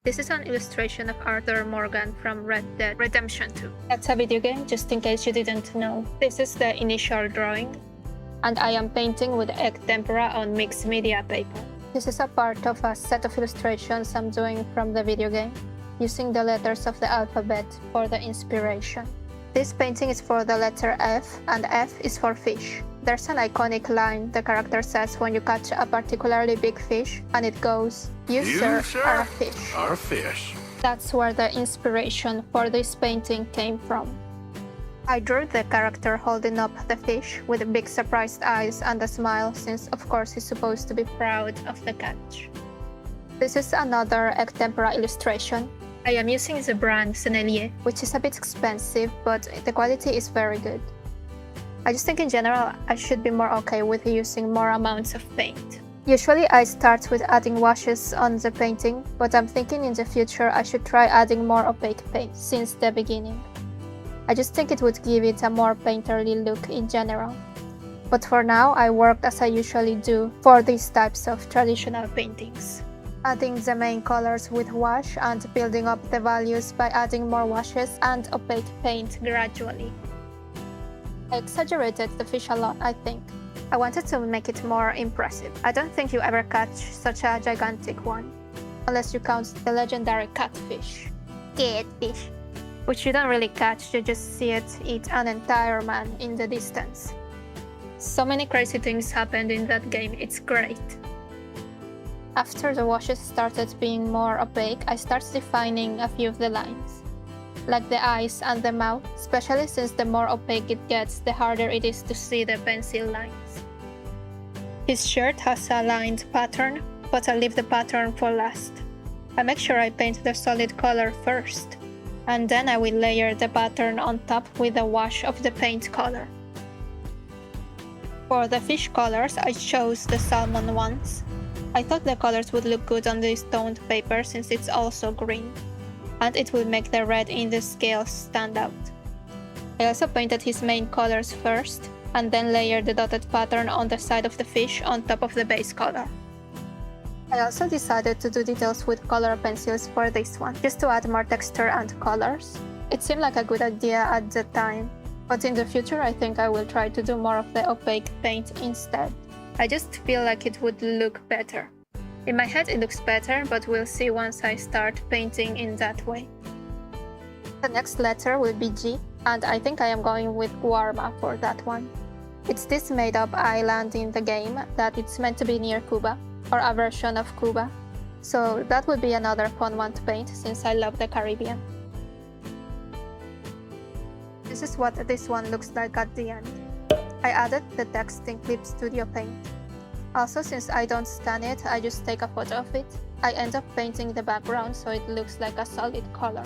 This is an illustration of Arthur Morgan from Red Dead Redemption 2. That's a video game, just in case you didn't know. This is the initial drawing, and I am painting with egg tempera on mixed media paper. This is a part of a set of illustrations I'm doing from the video game, using the letters of the alphabet for the inspiration. This painting is for the letter F, and F is for fish. There's an iconic line the character says when you catch a particularly big fish, and it goes, "You sir, are a fish." Are fish. That's where the inspiration for this painting came from. I drew the character holding up the fish with big surprised eyes and a smile, since of course he's supposed to be proud of the catch. This is another egg tempera illustration. I am using the brand Sennelier, which is a bit expensive, but the quality is very good. I just think in general I should be more okay with using more amounts of paint. Usually I start with adding washes on the painting, but I'm thinking in the future I should try adding more opaque paint since the beginning. I just think it would give it a more painterly look in general. But for now I worked as I usually do for these types of traditional paintings, adding the main colors with wash and building up the values by adding more washes and opaque paint gradually. I exaggerated the fish a lot, I think. I wanted to make it more impressive. I don't think you ever catch such a gigantic one, unless you count the legendary catfish. Catfish. Which you don't really catch, you just see it eat an entire man in the distance. So many crazy things happened in that game, it's great. After the washes started being more opaque, I started defining a few of the lines, like the eyes and the mouth, especially since the more opaque it gets, the harder it is to see the pencil lines. His shirt has a lined pattern, but I'll leave the pattern for last. I make sure I paint the solid color first, and then I will layer the pattern on top with a wash of the paint color. For the fish colors, I chose the salmon ones. I thought the colors would look good on this toned paper since it's also green, and it will make the red in the scales stand out. I also painted his main colors first, and then layered the dotted pattern on the side of the fish on top of the base color. I also decided to do details with color pencils for this one, just to add more texture and colors. It seemed like a good idea at the time, but in the future I think I will try to do more of the opaque paint instead. I just feel like it would look better. In my head it looks better, but we'll see once I start painting in that way. The next letter will be G, and I think I am going with Guarma for that one. It's this made-up island in the game that it's meant to be near Cuba, or a version of Cuba. So that would be another fun one to paint since I love the Caribbean. This is what this one looks like at the end. I added the text in Clip Studio Paint. Also, since I don't scan it, I just take a photo of it. I end up painting the background so it looks like a solid color.